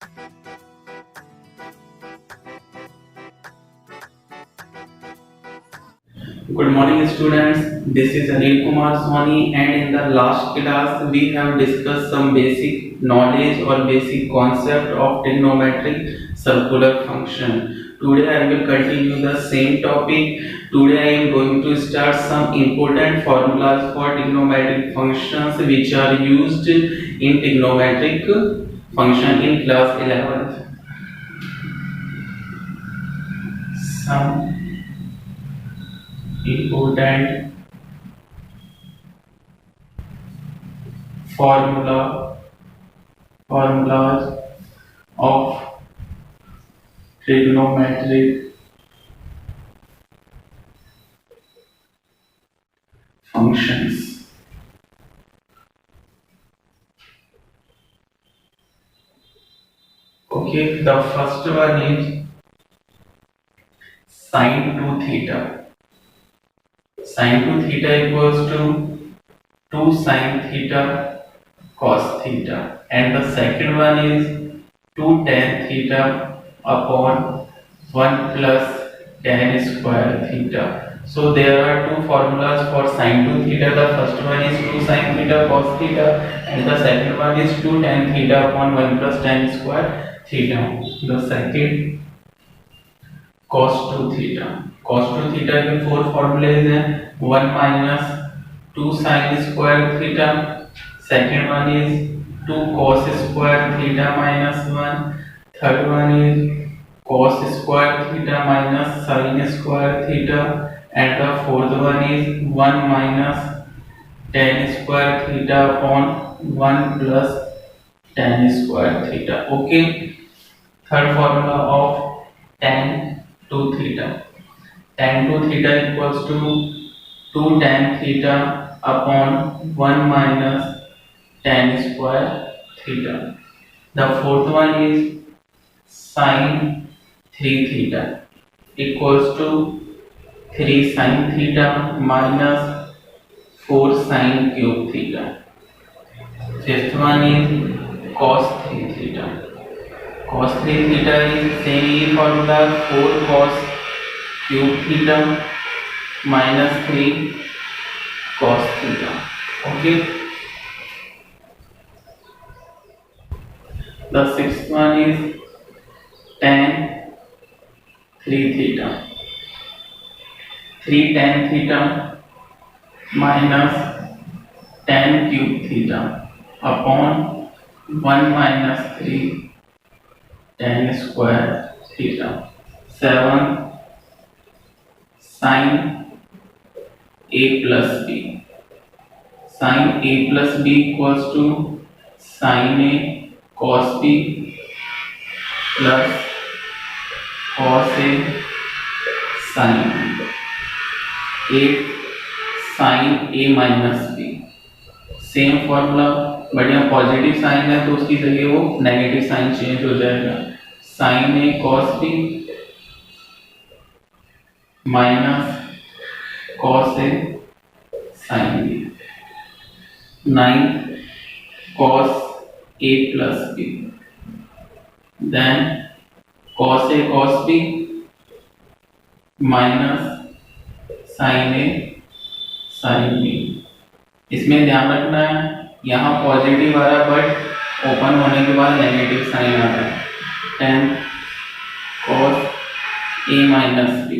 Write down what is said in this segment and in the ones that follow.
Good morning, students. This is Anil Kumar Soni, and in the last class, we have discussed some basic knowledge or basic concept of trigonometric circular function. Today, I will continue the same topic. Today, I am going to start some important formulas for trigonometric functions which are used in trigonometric function in class 11th. Some important formulas of trigonometric functions. Okay, the first one is sine 2 theta. Sine 2 theta equals to 2 sine theta cos theta, and the second one is 2 tan theta upon 1 plus tan square theta. So there are two formulas for sine 2 theta. The first one is 2 sine theta cos theta, and the second one is 2 tan theta upon 1 plus tan square theta. The second cos 2 theta. Cos 2 theta के four formulas हैं. 1 minus 2 sin square theta. Second one is 2 cos square theta minus 1. Third one is cos square theta minus sin square theta. And the fourth one is 1 minus tan square theta upon 1 plus tan square theta. Okay. Third formula of tan 2 theta. Tan 2 theta equals to 2 tan theta upon 1 minus tan square theta. The fourth one is sin 3 theta equals to 3 sin theta minus 4 sin cube theta. Fifth one is cos 3 theta. Cos 3 theta is same formula 4 cos cube theta minus 3 cos theta. Okay. The sixth one is tan 3 theta. 3 tan theta minus tan cube theta upon 1 minus 3 tan square theta. 7 sin a plus b. Sin a plus b equals to sin a cos b plus cos a sin b. 8 sin a minus b. Same formula, but यहाँ positive sign है तो उसकी जगह वो negative sign change हो जाएगा. Sine A cos b minus cos a sine b. 9 cos a plus b, then cos a cos b minus sine a sine b. इसमें ध्यान रखना है यहाँ पॉजिटिव आ रहा है बट ओपन होने के बाद नेगेटिव साइन आ रहा है. 10 cos a minus b.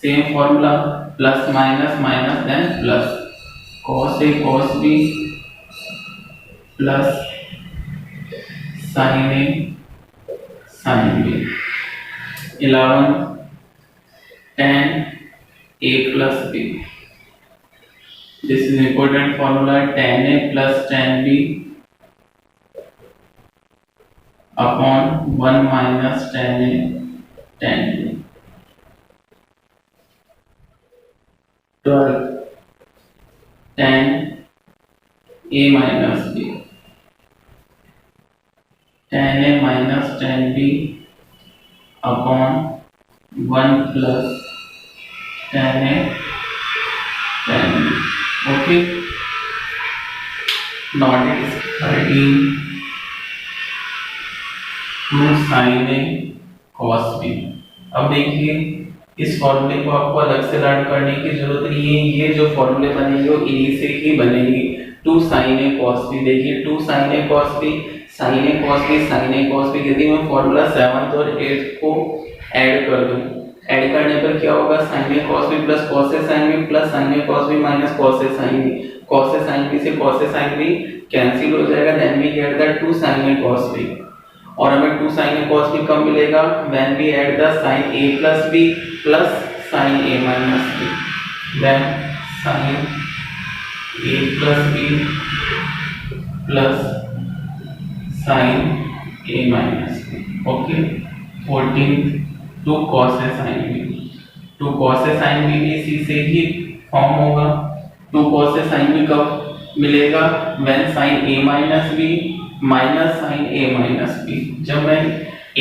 Same formula plus minus minus then plus. cos a cos b plus sin a sin b. 11 tan a plus b. This is important formula, tan a plus tan b upon 1 minus tan a tan b. 12 tan a minus b. Tan a minus tan b upon 1 plus tan a tan b. Okay. Now it is 13 two sine A cos b. अब देखिए इस फॉर्मूले को आपको अलग से learn करने की जरूरत नहीं है, ये जो फॉर्मूले बनेंगे वो इन्हीं से ही बनेंगे। टू साइन ए कॉस बी, देखिए टू साइन ए कॉस बी, साइन ए कॉस बी, साइन ए कॉस बी। यदि मैं फॉर्मूला 7 और 8 को ऐड कर दूं, ऐड करने पर क्या होगा, sin a cos b plus cos a sin b plus sin a cos b minus cos a sin b, cos a sin b से cos a sin b cancel हो जाएगा, then we get the 2 sin a cos b। और हमें 2 sin a cos b कब मिलेगा, when we add the sin a plus b plus sin a minus b, then sin a plus b plus sin a minus b। Okay, 14 2 cos a sin b, 2 cos a sin b भी इसी से ही form होगा। 2 cos a sin b कब मिलेगा, when sin a minus b minus sin a minus b, जब मैं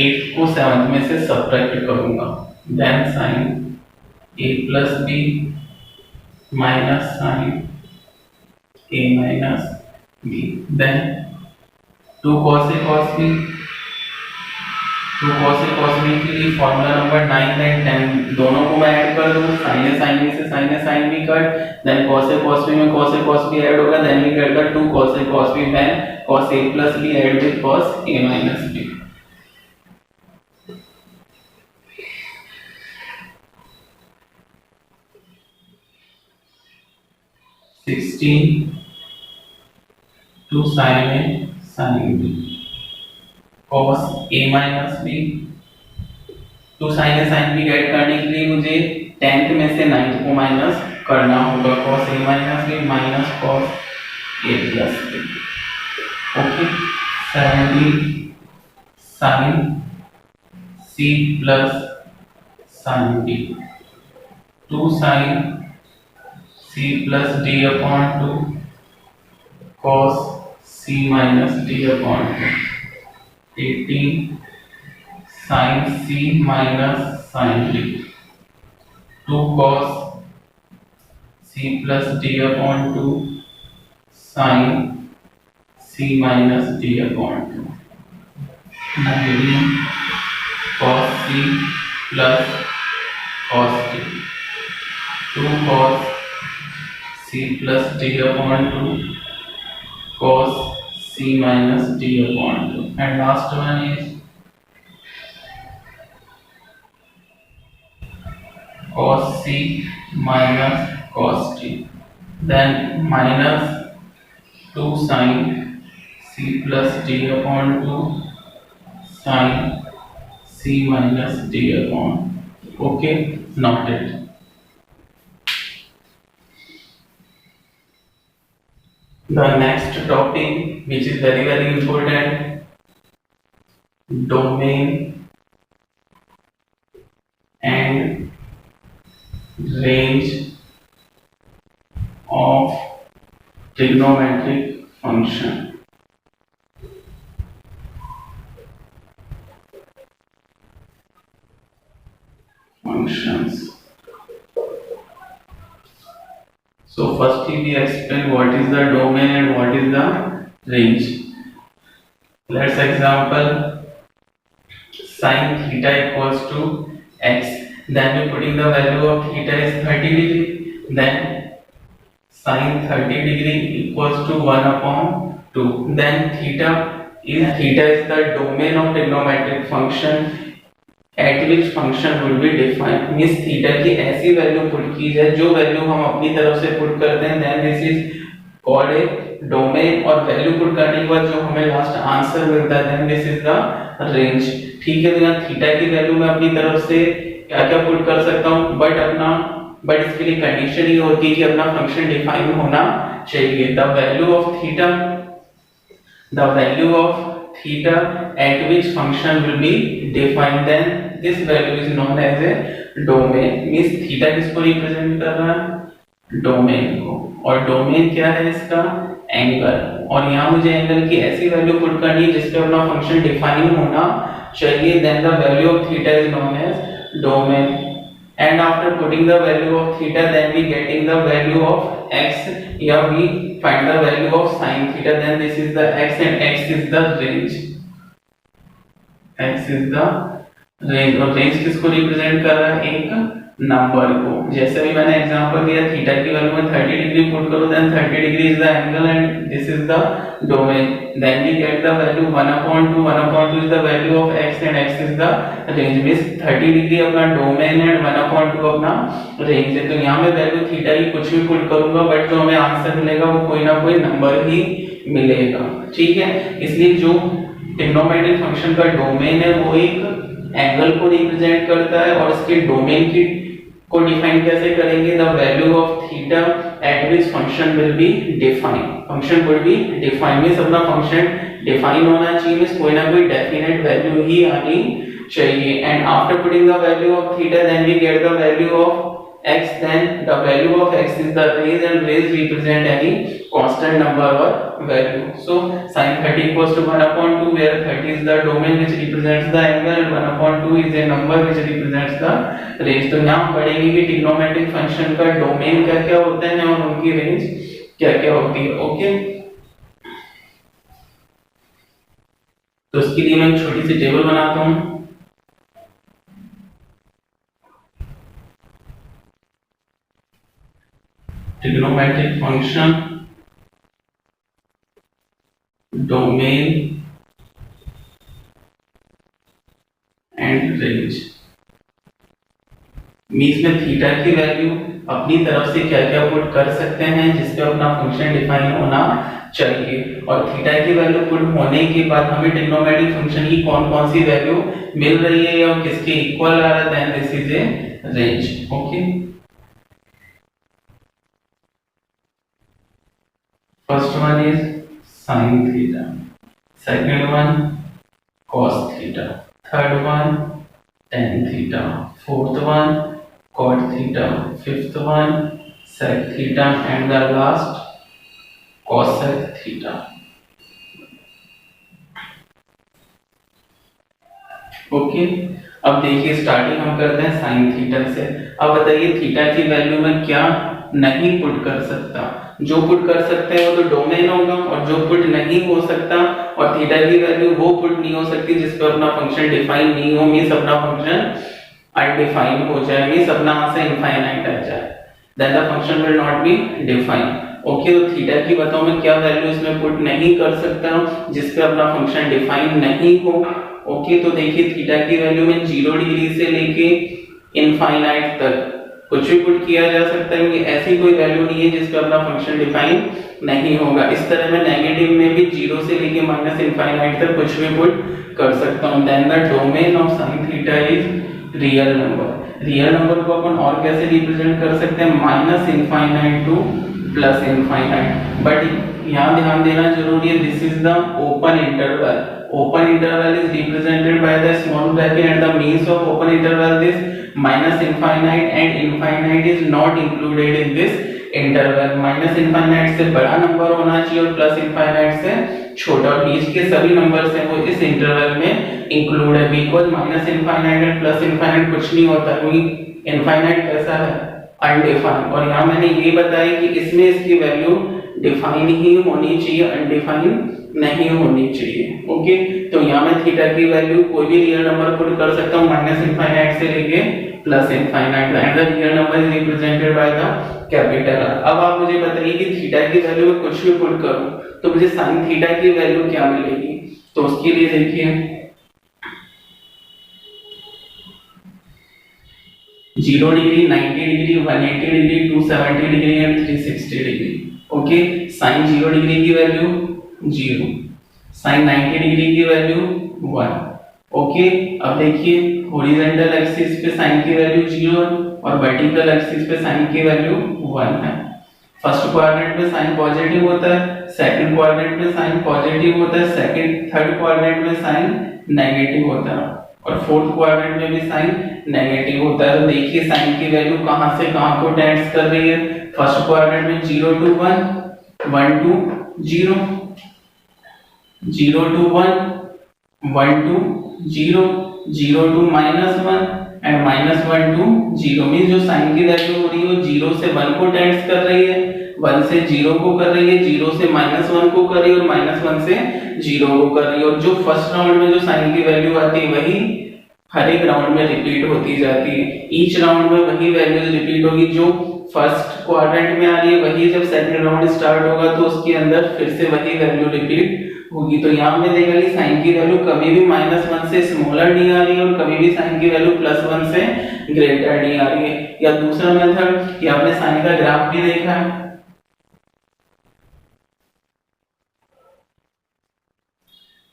8 को 7 में से सब्ट्रैक्ट करूंगा, then sin a plus b minus sin a minus b, then 2 cos a cos b, तो cos a cos b के लिए फॉर्मूला नंबर 9 एंड 10 दोनों को मैं ऐड कर दूं, sin a sin b से sin a sin b cut, then cos a cos b में cos a cos b add होगा, then we get the 2 cos a cos b when cos a plus b add with cos a minus b। Sixteen two sin a sin b cos a minus b, तो sin a sin b get करने के लिए मुझे 10th में से 9th को minus करना होगा, cos a minus b minus cos a plus b। Okay, 17 sin c plus sin d, 2 sin c plus d upon 2 cos c minus d upon 2, 18 sin c minus sin d, 2 cos c plus d upon 2 sin c minus d upon 2, 19 cos c plus cos d, 2 cos c plus d upon 2 cos c minus d upon 2, and last one is cos c minus cos t, then minus 2 sin c plus d upon 2 sin c minus d upon, okay, noted। The next topic, which is very very important, domain and range of trigonometric functions। So firstly we explain what is the domain and what is the range। Let's example sin theta equals to x, then we putting the value of theta is 30 degree, then sin 30 degree equals to 1 upon 2, then theta is the domain of trigonometric function at which function will be defined, means theta की ऐसी value put की जाए जो value हम अपनी तरफ से put करते हैं, then this is called a domain, और वैल्यू पुट करने के बाद जो हमें लास्ट आंसर मिलता है then this is the range। ठीक है, तो यहाँ थीटा की वैल्यू मैं अपनी तरफ से क्या क्या पुट कर सकता हूँ, बट इसके लिए कंडीशन ये होती है कि अपना फंक्शन डिफाइन होना चाहिए। The value of theta at which function will be defined, then this value is known as a domain, means theta किसको रिप्रेजेंट कर रहा है, डोमेन को, और डोमेन क्या है इसका, एंगल, और यहाँ मुझे एंगल की ऐसी वैल्यू पुट करनी है जिसपे अपना फंक्शन डिफाइन होना चाहिए, then the value of theta is known as domain, and after putting the value of theta then we getting the value of x, here we find the value of sin theta, then this is the x and x is the range। x is the range, और range किसको represent कर रहा है, एक number को। जैसे भी मैंने एग्जांपल दिया, थीटा की वैल्यू में 30 डिग्री पुट करो, then 30 degree is the angle and this is the domain, then we get the value 1/2, 1/2 is the value of x and x is the range. Means 30 degree अपना domain and 1/2 अपना range है। तो यहाँ मैं value theta की कुछ भी put करूंगा, बट जो हमें आंसर मिलेगा वो कोई ना कोई नंबर ही मिलेगा, ठीक है। इसलिए जो ट्रिग्नोमेट्रिक फंक्शन का डोमेन है वो एक एंगल को रिप्रेजेंट करता है, और इसके डोमेन की को डिफाइन कैसे करेंगे, the value of theta eight which function will be define, function will be define. Means अपना फंक्शन डिफाइन होना चाहिए, मींस कोई ना कोई डेफिनेट वैल्यू ही आनी चाहिए। And after putting the value of theta, then we get the value of x, then the value of x is the range, and range represent any constant number or value. So sin 30 equals to 1/2, where 30 is the domain which represents the angle, and 1/2 is a number which represents the range. तो यहाँ पढ़ेंगे कि trigonometric function का domain क्या क्या होते हैं और उनकी रेंज क्या क्या होती है। ओके, तो इसके लिए मैं एक छोटी सी टेबल बनाता हूँ। Trigonometric function domain and range. Means में थीटा की वैल्यू अपनी तरफ से क्या क्या पुट कर सकते हैं जिसपे अपना फंक्शन डिफाइन होना चाहिए, और थीटा की वैल्यू पुट होने के बाद हमें ट्रिग्नोमेट्रिक फंक्शन की कौन कौन सी वैल्यू मिल रही है या किसके इक्वल आ रहा है, then this is a range. Okay, first one is sin theta, second one cos theta, third one tan theta, fourth one cot theta, fifth one sec theta, and the last cosec theta. Okay, अब देखिए starting हम करते हैं sine theta से। अब बताइए theta की value में क्या नहीं पुट कर सकता। जो पुट कर सकते हैं वो तो डोमेन होगा, और जो पुट नहीं हो सकता और थीटा की वैल्यू वो पुट नहीं हो सकती जिस पे अपना फंक्शन डिफाइन नहीं हो, मींस अपना फंक्शन अनडिफाइंड हो जाए, मींस अपना वहां से इनफाइनाइट आ जाए, then the function will not be define. Okay, तो थीटा की बताओ मैं क्या वैल्यू इसमें पुट नहीं कर सकता जिस पे अपना फंक्शन डिफाइन नहीं हो। ओके, तो देखिए थीटा की वैल्यू में 0 डिग्री से लेके इनफाइनाइट तक कुछ भी पुट किया जा सकता है, क्योंकि ऐसी कोई वैल्यू नहीं है जिस पे अपना फंक्शन डिफाइन नहीं होगा। इस तरह मैं नेगेटिव में भी 0 से लेके माइनस इनफाइनाइट तक कुछ भी पुट कर सकता हूं। Then the domain of sin theta is real number. Real number को अपन और कैसे रिप्रेजेंट कर सकते हैं, minus infinite to plus infinite. But यहाँ ध्यान देना जरूरी है, this is the open interval. Open interval is represented by the small bracket, and the means of open interval this minus infinite, and infinite is not included in this interval। Minus infinite से बड़ा number होना चाहिए और plus infinite से छोटा, और बीच के सभी नंबर्स हैं वो इस इंटरवल में इंक्लूड है। बिकॉज़ माइनस इनफाइनाइट और प्लस इनफाइनाइट कुछ नहीं होता, क्योंकि इनफाइनाइट कैसा है, अनडिफाइंड। और यहाँ मैंने ये बताया कि इसमें इसकी वैल्यू डिफाइन ही होनी चाहिए, अनडिफाइंड नहीं होनी चाहिए। ओके, तो यहाँ मैं थीटा की वैल्यू कोई भी रियल नंबर पुट कर सकता हूँ माइनस इनफाइनाइट से लेके plus infinite, and the real number is represented by the capital R. अब आप मुझे बताइए कि थीटा की वैल्यू में कुछ भी पुट करूं तो मुझे sin थीटा की वैल्यू क्या मिलेगी। तो उसके लिए देखिए 0 degree, 90 degree, 180 degree, 270 degree and 360 degree. Okay, sin 0 degree की वैल्यू 0, sin 90 डिग्री की वैल्यू 1। ओके, अब देखिए हॉरिजॉन्टल एक्सिस पे sin की वैल्यू 0 और वर्टिकल एक्सिस पे sin की वैल्यू 1 है। फर्स्ट क्वाड्रेंट में sin पॉजिटिव होता है, सेकंड क्वाड्रेंट में sin पॉजिटिव होता है, थर्ड क्वाड्रेंट में sin नेगेटिव होता है, और फोर्थ क्वाड्रेंट में भी sin नेगेटिव होता है। तो देखिए sin की वैल्यू कहां से कहां को टेंड्स कर रही है। फर्स्ट क्वाड्रेंट में 0 to 1, 1 to 0, 0 to 1, 1 to 0, 0 to -1 and -1 to 0। Means जो sin की वैल्यू हो रही है वो 0 से 1 को टेंड्स कर रही है, 1 से 0 को कर रही है, 0 से -1 को कर रही है और -1 से 0 को कर रही है। और जो फर्स्ट राउंड में जो साइन की वैल्यू आती है वही हर एक राउंड में रिपीट होती जाती है। ईच राउंड में वही वैल्यूज रिपीट होगी, जो फर्स्ट क्वाड्रेंट में आ रही है वही जब सेकंड राउंड स्टार्ट होगा तो उसके अंदर फिर से वही वैल्यू रिपीट होगी। तो यहाँ पे देखा कि साइन की वैल्यू कभी भी -1 से स्मॉलर नहीं आ रही है और कभी भी साइन की वैल्यू +1 से ग्रेटर नहीं आ रही है। या दूसरा मेथड कि आपने साइन का ग्राफ भी देखा है,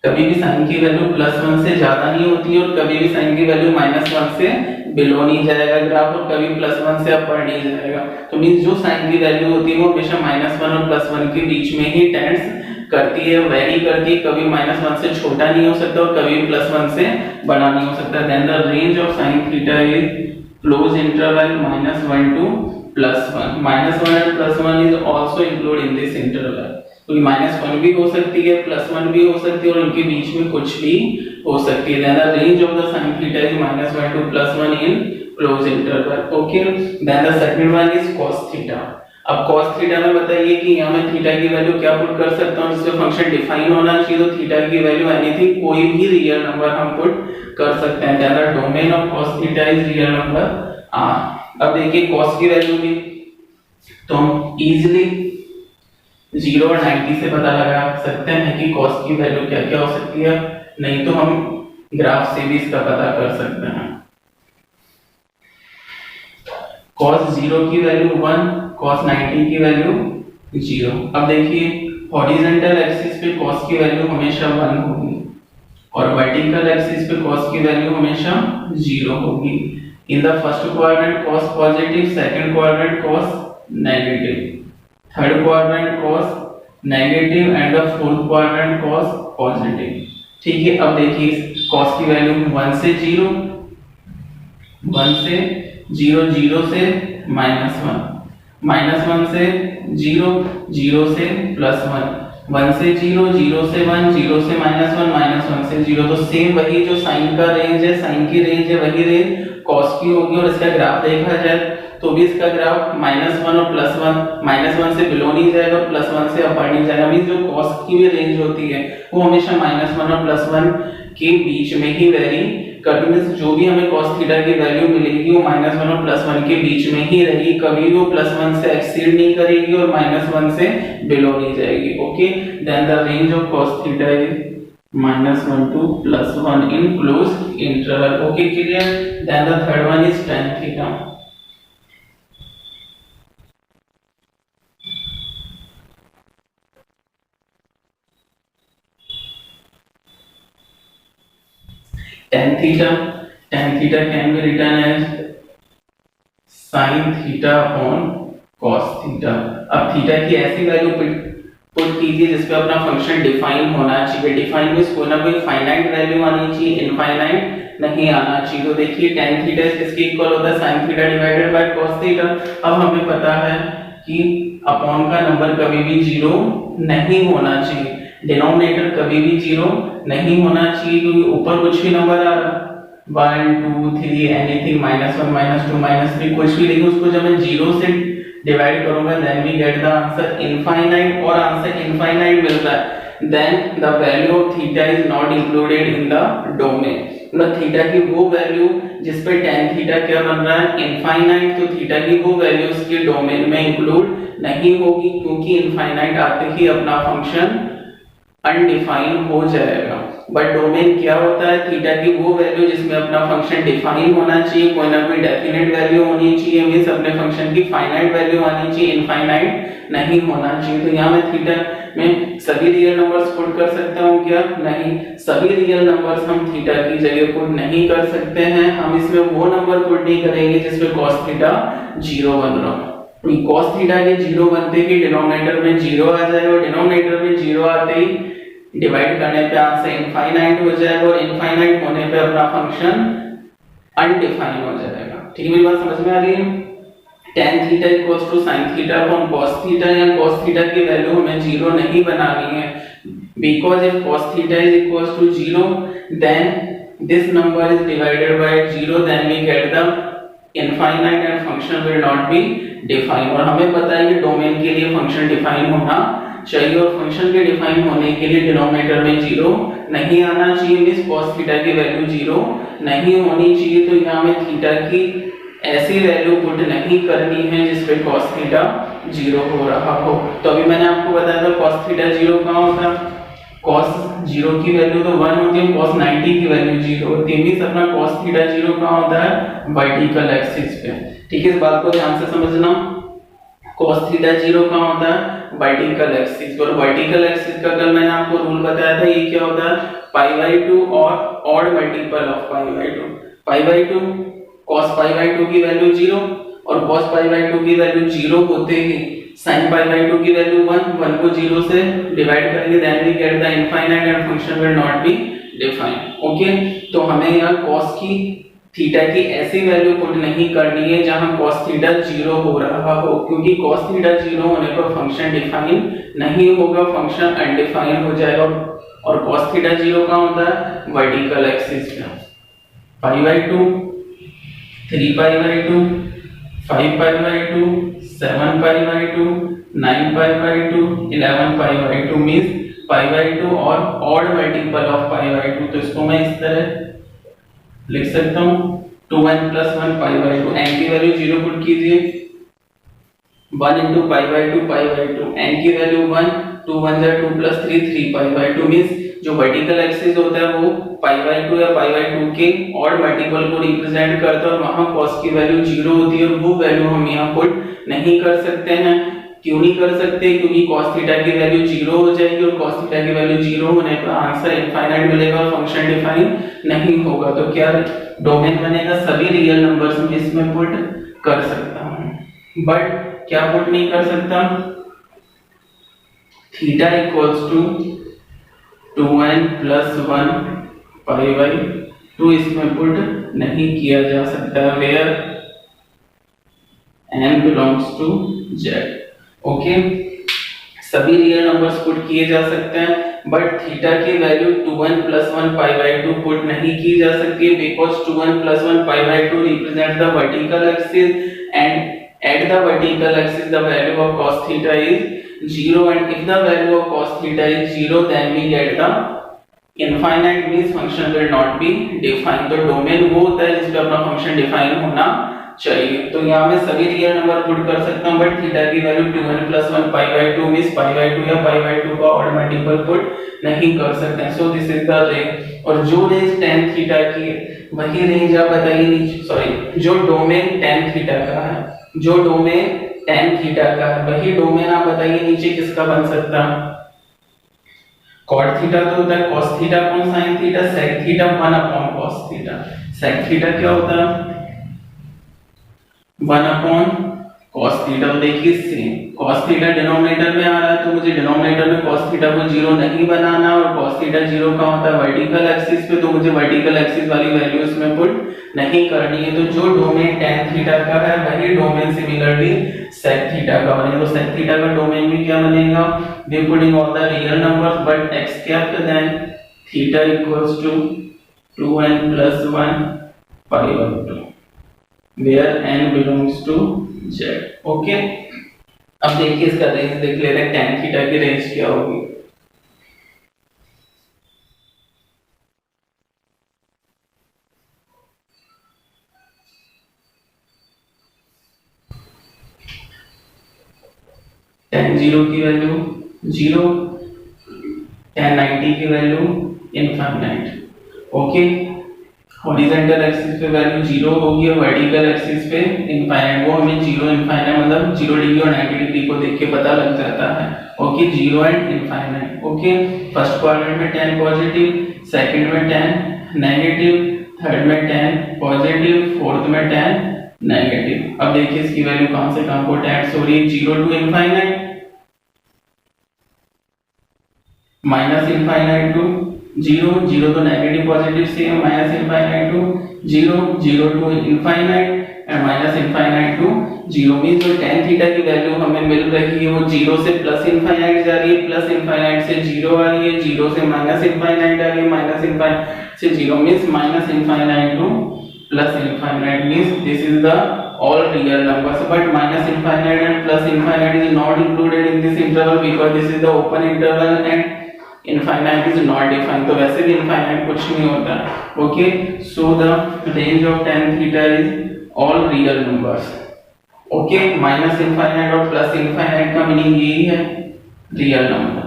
कभी भी साइन की वैल्यू +1 से ज्यादा नहीं होती है और कभी भी साइन की वैल्यू -1 से बिलो नहीं जाएगा ग्राफ और कभी +1 से अपर नहीं जाएगा। तो मींस जो साइन की वैल्यू होती है वो हमेशा -1 और +1 के बीच में ही टेंड्स करती है, वेरी करती है, कभी -1 से छोटा नहीं हो सकता और कभी +1 से बड़ा नहीं हो सकता। Then the range of sin theta is close interval -1 to +1। -1 and +1 is also included in this interval। तो -1 भी हो सकती है, +1 भी हो सकती है और उनके बीच में कुछ भी हो सकती है। Then the range of the sin theta is -1 to +1 in close interval। Okay, then the second one is cos theta. अब cos थीटा में बताइए कि यहाँ मैं थीटा की वैल्यू क्या पुट कर सकता हूँ जिससे फंक्शन डिफाइन होना चाहिए। तो थीटा की वैल्यू एनीथिंग, कोई भी रियल नंबर हम पुट कर सकते हैं। Then the domain of cos theta is real number r। अब देखिए cos की वैल्यू भी तो हम इजीली 0 और 90 से पता लगा सकते हैं कि cos की वैल्यू क्या क्या हो सकती है, नहीं तो हम ग्राफ से भी इसका पता कर सकते हैं। cos 0 की वैल्यू 1, cos 90 की वैल्यू 0। अब देखिए हॉरिजॉन्टल एक्सिस पे cos की वैल्यू हमेशा 1 होगी और वर्टिकल एक्सिस पे cos की वैल्यू हमेशा 0 होगी। In the first quadrant cos positive, second quadrant cos negative, third quadrant cos negative and the fourth quadrant cos positive. ठीक है, अब देखिए cos की वैल्यू 1 से 0, 1 से 0, 0 से -1, -1 से 0, 0 से +1, 1 से 0, 0 से 1, 0 से -1, -1 से 0। तो सेम वही जो साइन का रेंज है, साइन की रेंज है, वही रेंज cos की होगी। और इसका ग्राफ देखा जाए तो भी इसका ग्राफ -1 और +1, -1 से बिलो नहीं जाएगा और +1 से अपर नहीं जाएगा। मींस जो cos की भी रेंज होती है वो हमेशा -1 और +1 के बीच में ही वेरी करती है। जो भी हमें cos थीटा की वैल्यू मिलेगी वो -1 और +1 के बीच में ही रहेगी, कभी वो +1 से एक्सीड नहीं करेगी और -1 से बिलो नहीं जाएगी। Okay, then the range of cos theta is -1 to +1 in closed interval। Okay, clear. Then the third one is tan theta. tan theta can be written as sin theta upon cos theta। अब theta की ऐसी value put कीजिए जिसपे अपना function define होना चाहिए। Define means कोई ना कोई फाइनाइट वैल्यू आनी चाहिए, इनफाइनाइट नहीं आना चाहिए। तो देखिए tan थीटा किसके इक्वल होता है, sin theta divided by cos theta. अब हमें पता है कि अपॉन का नंबर कभी भी 0 नहीं होना चाहिए, डिनोमिनेटर कभी भी 0 नहीं होना चाहिए क्योंकि ऊपर कुछ भी नंबर आ रहा 1 2 3 एनीथिंग -1 -2 -3 कुछ भी, लेकिन उसको जब मैं 0 से डिवाइड करूंगा then we get the answer infinite. और आंसर इनफाइनाइट मिल रहा है then the value of theta is not included in the domain. मतलब थीटा की वो वैल्यू जिस पे tan थीटा क्या बन रहा है, इनफाइनाइट, तो थीटा की वो वैल्यू उसके डोमेन में इंक्लूड नहीं होगी क्योंकि इनफाइनाइट आते ही अपना फंक्शन अनडिफाइन हो जाएगा। बट डोमेन क्या होता है, थीटा की वो वैल्यू जिसमें अपना फंक्शन डिफाइन होना चाहिए, कोई ना कोई डेफिनेट वैल्यू होनी चाहिए, मींस अपने फंक्शन की फाइनाइट वैल्यू आनी चाहिए, इनफाइनाइट नहीं होना चाहिए। तो यहाँ मैं थीटा में सभी रियल नंबर्स पुट कर सकता हूँ क्या, नहीं, सभी रियल नंबर्स हम थीटा की जगह पुट नहीं कर सकते हैं। हम इसमें वो नंबर पुट नहीं करेंगे जिसमें cos थीटा 0 बन रहा हो। तो cos थीटा के 0 बनते ही डिनोमिनेटर में 0 आ जाएगा और डिनोमिनेटर में 0 आते ही डिवाइड करने पे आंसर इनफाइनाइट हो जाएगा और इनफाइनाइट होने पे अपना फंक्शन अनडिफाइन हो जाएगा। ठीक है, मेरी बात समझ में आ रही है। tan theta equals to sin theta upon cos theta, या cos थीटा की वैल्यू हमें 0 नहीं बनानी है because if cos theta is equals to 0 then this number is divided by 0 then we get the infinite and function will not be define. और हमें पता है कि डोमेन के लिए फंक्शन डिफाइन होना चाहिए और फंक्शन के डिफाइन होने के लिए डिनोमिनेटर में 0 नहीं आना चाहिए, मींस cos थीटा की वैल्यू 0 नहीं होनी चाहिए। तो यहाँ में थीटा की ऐसी वैल्यू पुट नहीं करनी है जिसपे cos थीटा 0 हो रहा हो। तो अभी मैंने आपको बताया था cos थीटा 0 कहाँ होता है, cos 0 की वैल्यू तो 1 होती है, cos 90 की वैल्यू 0 होती है, मींस अपना cos थीटा 0 कहाँ होता है, वर्टिकल एक्सिस पे। ठीक है, इस बात को ध्यान से समझना, cos थीटा 0 कहाँ होता है, वर्टिकल एक्सिस। और वर्टिकल एक्सिस का कल मैंने आपको रूल बताया था, ये क्या होता है, π/2 और ऑड मल्टीपल ऑफ π/2। π/2 cos π/2 की वैल्यू 0 और cos π/2 की वैल्यू 0 होते ही sin π/2 की वैल्यू 1 को 0 से डिवाइड करेंगे, then we get the infinite and function will not be defined. Okay, तो हमें यहाँ cos की थीटा की ऐसी वैल्यू पुट नहीं करनी है जहां cos थीटा 0 हो रहा हो, क्योंकि cos थीटा 0 होने पर फंक्शन डिफाइन नहीं होगा, फंक्शन अनडिफाइन हो जाएगा। और cos थीटा 0 कहां होता है, वर्टिकल एक्सिस पे। π/2 3π/2 5π/2 7π/2 9π/2 11π/2 मींस π/2 और ऑड मल्टीपल ऑफ π/2। तो इसको मैं इस तरह लिख सकता हूं 2n + 1 π/2, n की वैल्यू 0 पुट कीजिए, 1 * π/2 π/2, n की वैल्यू 1, 2 1 जा 2 + 3 3π/2 मींस जो वर्टिकल एक्सिस होता है वो π/2 या π/2 के ऑड मल्टीपल को रिप्रेजेंट करता है और वहां cos की वैल्यू 0 होती है और वो वैल्यू हम यहां पुट नहीं कर सकते हैं। क्यों नहीं कर सकते, क्योंकि cos थीटा की वैल्यू 0 हो जाएगी और cos थीटा की वैल्यू 0 होने पर आंसर इनफाइनाइट मिलेगा और फंक्शन डिफाइन नहीं होगा। तो क्या डोमेन बनेगा, सभी रियल नंबर्स में इसमें पुट कर सकता हूं, बट क्या पुट नहीं कर सकता, थीटा = 2n + 1 π/2 इसमें पुट नहीं किया जा सकता, where n belongs to z। Okay, सभी रियल नंबर्स पुट किए जा सकते हैं, बट थीटा की वैल्यू 2n + 1 π/2 पुट नहीं की जा सकती है, because 2n + 1 π/2 represent the vertical axis and at the vertical axis the value of cos theta is 0 and if the value of cos theta is 0 then we get the infinite means function will not be defined। तो domain वो होता है जिसपे अपना function define होना चाहिए। तो यहाँ मैं सभी रियल नंबर पुट कर सकता हूँ, बट थीटा की वैल्यू 2n + 1 π/2 मींस π/2 या π/2 का ऑड मल्टीपल पुट नहीं कर सकते। So this is the range, और जो रेंज tan थीटा की वही रेंज आप बताइए नीचे, सॉरी जो डोमेन tan थीटा का है, जो डोमेन tan थीटा का है वही डोमेन आप बताइए नीचे किसका बन सकता है। cot थीटा तो होता है cos theta upon sin theta, sec theta 1 upon cos theta. sec theta क्या होता है, 1 अपॉन cos थीटा। देखिए सेम cos थीटा डिनोमिनेटर में आ रहा है तो मुझे डिनोमिनेटर में cos थीटा को 0 नहीं बनाना, और cos थीटा 0 का होता है वर्टिकल एक्सिस पे, तो मुझे वर्टिकल एक्सिस वाली वैल्यू इसमें पुट नहीं करनी है। तो जो डोमेन tan थीटा का है वही डोमेन सिमिलरली sec थीटा का बनेगा। तो sec थीटा का डोमेन भी क्या बनेगा, we putting all the real numbers but x cap then theta = 2n + 1 π/2 where n belongs to z। Okay, अब देखिए इसका रेंज देख लेते हैं, tan थीटा की रेंज क्या होगी। tan 0 की वैल्यू 0, tan 90 की value infinite. Okay, horizontal axis पे वैल्यू 0 होगी और वर्टिकल एक्सिस पे इनफाइनाइट। वो हमें 0 इनफाइनाइट मतलब 0 डिग्री और 90 डिग्री को देख के पता लग जाता है। Okay, 0 and infinite. Okay, first quadrant में tan पॉजिटिव, सेकंड में tan नेगेटिव, थर्ड में tan पॉजिटिव, फोर्थ में tan नेगेटिव। अब देखिए इसकी वैल्यू कहां से कहां को tan हो रही है, 0 to infinite, minus infinite to 0, 0 तो नेगेटिव पॉजिटिव से है, minus infinite to 0, 0 to infinite and minus infinite to 0 means जो tan थीटा की वैल्यू हमें मिल रही है वो 0 से प्लस इनफाइनाइट जा रही है, प्लस इनफाइनाइट से 0 आ रही है, 0 से माइनस इनफाइनाइट आ रही है, माइनस इनफाइनाइट से 0 means minus infinite to plus infinite means this is the all real numbers, but minus infinite and plus infinite is not included in this interval because this is the open interval and infinite is not defined. तो वैसे भी infinite कुछ नहीं होता. Okay, so the range of tan theta is all real numbers. Okay, minus infinite और plus infinite का meaning यही है, real number.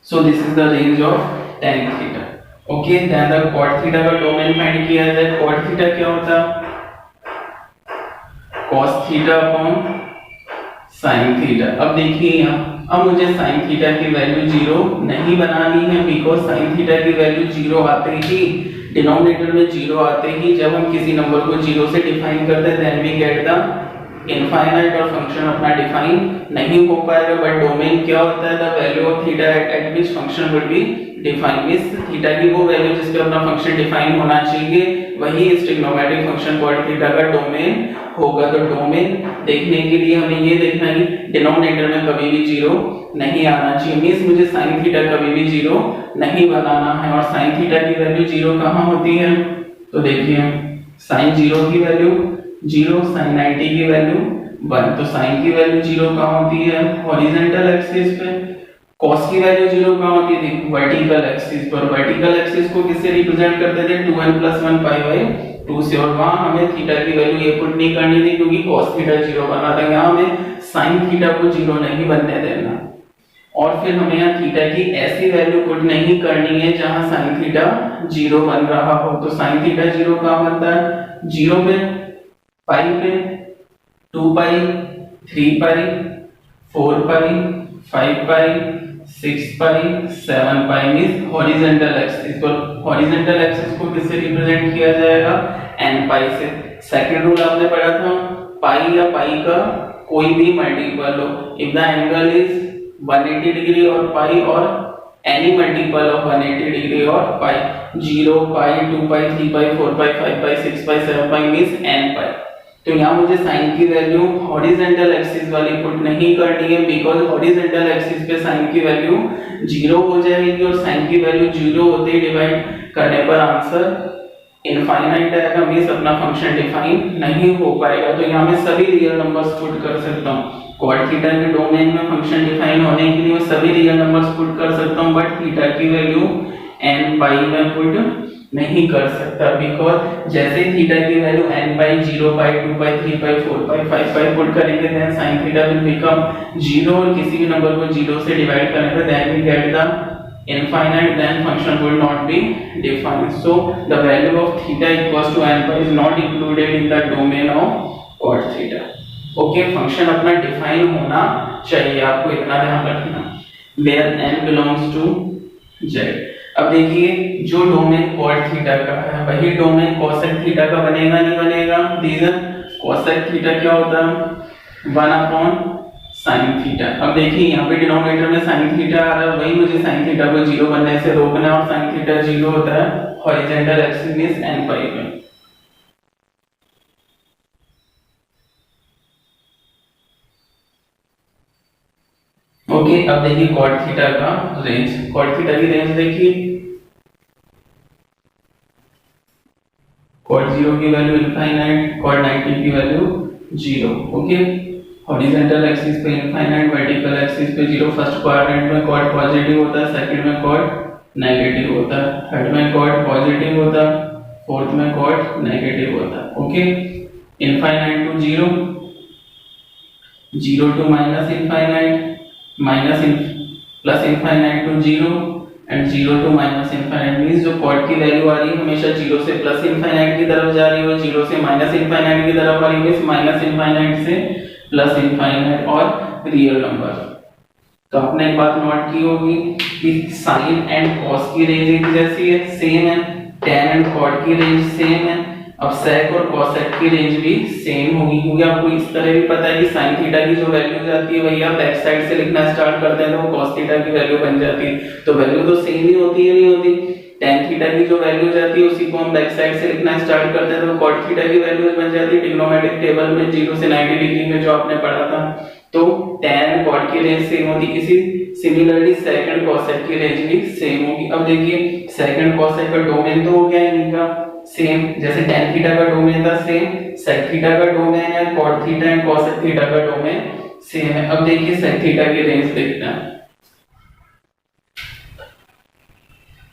So this is the range of tan theta. Okay, then the cot theta का domain find किया जाए. cot theta क्या होता है? cos theta upon sin theta. अब देखिए यहाँ, अब मुझे sin थीटा की वैल्यू 0 नहीं बनानी है बिकॉज sin थीटा की वैल्यू 0 आते ही, डिनोमिनेटर में 0 आते ही जब हम किसी नंबर को 0 से डिफाइन करते हैं then we get the infinite और फंक्शन अपना डिफाइन नहीं हो पाएगा. बट डोमेन क्या होता है? The value of theta at which function would be define. Means theta की वो वैल्यू जिस पे अपना फंक्शन डिफाइन होना चाहिए वही इस ट्रिग्नोमेट्रिक फंक्शन cot थीटा का डोमेन होगा. तो डोमेन देखने के लिए हमें ये देखना है कि डिनोमिनेटर में कभी भी 0 नहीं आना चाहिए. मींस मुझे sin थीटा कभी भी 0 नहीं बनाना है. और sin थीटा की वैल्यू 0 कहाँ होती है? तो देखिए sin 0 की वैल्यू 0, sin 90 की वैल्यू 1. तो sin की वैल्यू 0 कहाँ होती है? हॉरिजॉन्टल एक्सिस पे. cos की वैल्यू 0 कहाँ होती है? वर्टिकल एक्सिस पर. वर्टिकल एक्सिस को किससे रिप्रेजेंट करते थे? 2n + 1 π/2 से. और वहां हमें थीटा की वैल्यू ये पुट नहीं करनी थी क्योंकि cos थीटा 0 बना था. यहाँ हमें sin थीटा को 0 नहीं बनने देना. और फिर हमें यहाँ थीटा की ऐसी वैल्यू पुट नहीं करनी है जहां sin थीटा 0 बन रहा हो. तो sin थीटा 0 कहाँ बनता है? 0 पे, पाई पे, 2 पाई, 3 पाई, 4 पाई, 5 पाई, 6 पाई, 7 पाई मींस हॉरिजॉन्टल एक्सिस. तो हॉरिजॉन्टल एक्सिस को किससे रिप्रेजेंट किया जाएगा? n पाई से. सेकंड रूल आपने पढ़ा था, पाई या पाई का कोई भी मल्टीपल हो, if the angle is 180 degree और पाई और एनी मल्टीपल ऑफ 180 डिग्री और पाई, 0 पाई, 2 पाई, 3 पाई, 4 पाई, 5 पाई, 6 पाई, 7 पाई मींस n पाई. तो यहाँ मुझे sin की वैल्यू हॉरिजॉन्टल एक्सिस वाली पुट नहीं करनी है बिकॉज़ हॉरिजॉन्टल एक्सिस पे sin की वैल्यू 0 हो जाएगी और sin की वैल्यू 0 होते ही डिवाइड करने पर आंसर इनफाइनाइट आएगा. मींस अपना फंक्शन डिफाइन नहीं हो पाएगा. तो यहाँ मैं सभी रियल नंबर्स पुट कर सकता हूँ. cot थीटा के डोमेन में फंक्शन डिफाइन होने के लिए मैं सभी रियल नंबर्स पुट कर सकता हूँ. बट थीटा की वैल्यू n पाई में पुट नहीं कर सकता बिकॉज जैसे थीटा की value n pi, 0 pi, 2 pi, 3 pi, 4 pi, 5 pi put करेंगे then sin theta will become 0 और किसी भी नंबर को 0 से डिवाइड करने पे then we get the infinite, then function will not be defined. So the value of theta equals to n pi is not included in the domain of cot theta. Okay, function अपना define होना चाहिए, आपको इतना ध्यान रखना. where n belongs to z. अब देखिए जो डोमेन cot थीटा का है वही डोमेन cosec थीटा का बनेगा नहीं बनेगा? रीजन cosec थीटा क्या होता है? 1 sin थीटा. अब देखिए यहाँ पे डिनोमिनेटर में sin थीटा आ रहा है, वही मुझे sin थीटा को 0 बनने से रोकना है. और sin थीटा 0 होता है हॉरिजॉन्टल एक्सिस मींस n पाई पे. ओके, अब देखिए cot थीटा का रेंज. cot थीटा की रेंज देखिए, cot 0 की वैल्यू इनफाइनाइट, cot 90 की वैल्यू 0. ओके, हॉरिजॉन्टल एक्सिस पे इनफाइनाइट, वर्टिकल एक्सिस पे 0. फर्स्ट क्वाड्रेंट में cot पॉजिटिव होता है, सेकंड में cot नेगेटिव होता है, थर्ड में cot पॉजिटिव होता है, फोर्थ में cot नेगेटिव होता है. Okay, infinite to 0, 0 to minus infinite, minus plus infinite to 0 and 0 to minus infinite. Means जो cot की वैल्यू आ रही है हमेशा 0 से प्लस इनफाइनाइट की तरफ जा रही है और 0 से माइनस इनफाइनाइट की तरफ आ रही है. मींस माइनस इनफाइनाइट से प्लस इनफाइनाइट और रियल नंबर. तो आपने एक बात नोट की होगी कि sin एंड cos की रेंज एक जैसी है, सेम है. tan एंड cot की रेंज सेम है. अब sec और cosec की रेंज भी सेम होगी क्योंकि आपको इस तरह भी पता है कि sin थीटा की जो वैल्यू जाती है वही आप बैक साइड से लिखना स्टार्ट करते हैं तो वो cos थीटा की वैल्यू बन जाती है. तो वैल्यू तो सेम ही होती है नहीं होती? tan थीटा की जो वैल्यू जाती है उसी को हम बैक साइड से लिखना स्टार्ट करते हैं तो cot थीटा की वैल्यू बन जाती है ट्रिग्नोमेट्रिक टेबल में 0 से 90 डिग्री में जो आपने पढ़ा था. तो tan cot की रेंज सेम होती, इसी सिमिलरली सेकंड कॉसेक की रेंज भी सेम होगी। अब देखिए सेकंड कॉसेक का डोमेन तो हो गया इनका सेम, जैसे tan थीटा का डोमेन था सेम, sec थीटा का डोमेन है, cot theta and cosec theta का डोमेन सेम है। अब देखिए sec थीटा की रेंज देखते हैं।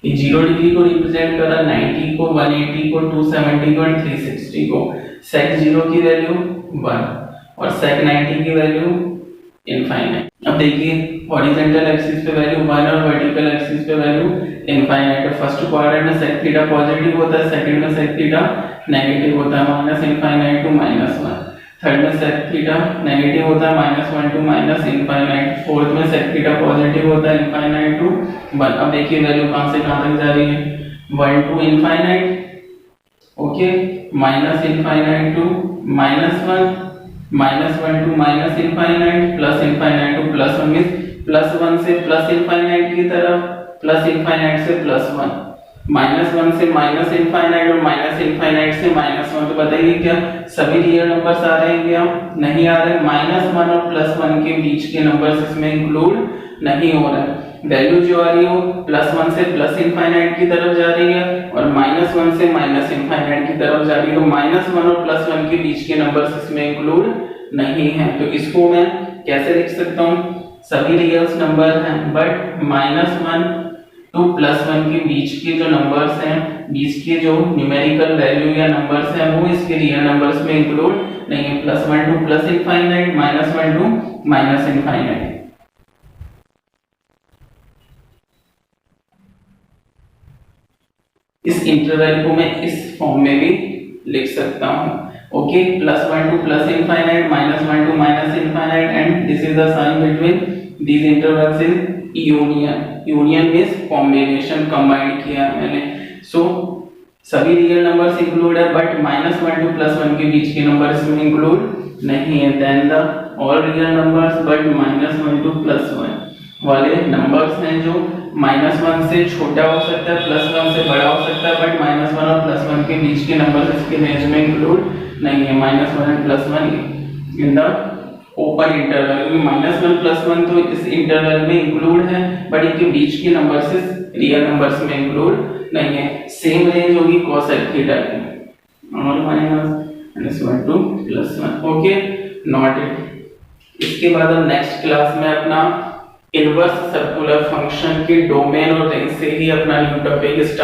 0 डिग्री को रिप्रेजेंट करा, 90 को, 180 को, 270 को और 360 को। sec 0 की वैल्यू 1 और sec 90 की वैल्यू इनफाइनाइट। अब देखिए हॉरिजॉन्टल एक्सिस पे वैल्यू 1 और वर्टिकल एक्सिस पे वैल्यू इनफाइनाइट है। फर्स्ट क्वाड्रेंट में sec थीटा पॉजिटिव होता है, सेकंड में sec थीटा नेगेटिव होता है, माइनस इनफाइनाइट टू -1। थर्ड में sec थीटा नेगेटिव होता है, -1 टू माइनस इनफाइनाइट। फोर्थ में sec थीटा पॉजिटिव होता है, इनफाइनाइट टू 1। अब देखिए वैल्यू कहां से कहां तक जा रही है, 1 to infinite, okay, minus infinite to -1, -1 to minus infinite, plus infinite to +1 means +1 से प्लस इनफाइनाइट की तरफ, प्लस इनफाइनाइट से +1, -1 से माइनस इनफाइनाइट और माइनस इनफाइनाइट से -1। तो बताइए क्या सभी रियल नंबर्स आ रहे हैं क्या? नहीं आ रहे। -1 और +1 के बीच के नंबर्स इसमें इंक्लूड नहीं हो रहे हैं। वैल्यू जो आ रही है वो +1 से प्लस इनफाइनाइट की तरफ जा रही है और -1 से माइनस इनफाइनाइट की तरफ जा रही है। तो -1 और +1 के बीच के नंबर्स इसमें इंक्लूड नहीं है। तो इसको मैं कैसे लिख सकता हूँ, सभी रियल्स नंबर हैं बट -1 टू +1 के बीच के जो नंबर्स हैं, बीच के जो न्यूमेरिकल वैल्यू या नंबर्स हैं वो इसके रियल नंबर्स में इंक्लूड नहीं है। +1 to plus infinite, -1 to minus infinite. इस इंटरवल को मैं इस फॉर्म में भी लिख सकता हूँ, okay, +1 to plus infinite, -1 to minus infinite and this is the sign between these intervals is union. Union means combination, combine किया मैंने। सो सभी रियल नंबर्स इंक्लूड है बट -1 टू +1 के बीच के नंबर इसमें इंक्लूड नहीं है। Then the all real numbers but -1 to +1 वाले नंबर्स हैं जो -1 से छोटा हो सकता है, +1 से बड़ा हो सकता है बट -1 और +1 के बीच के नंबर्स इसके रेंज में इंक्लूड नहीं है। -1 and +1 in the open interval, -1 +1 तो इस इंटरवल में इंक्लूड है बट इनके बीच के नंबर्स इस रियल नंबर्स में इंक्लूड नहीं है। सेम रेंज होगी cosec थीटा की, और -1 टू +1, ओके, नॉट इट। इसके बाद अब नेक्स्ट क्लास में अपना इनवर्स सर्कुलर फंक्शन के डोमेन और रेंज से ही अपना न्यू टॉपिक स्टार्ट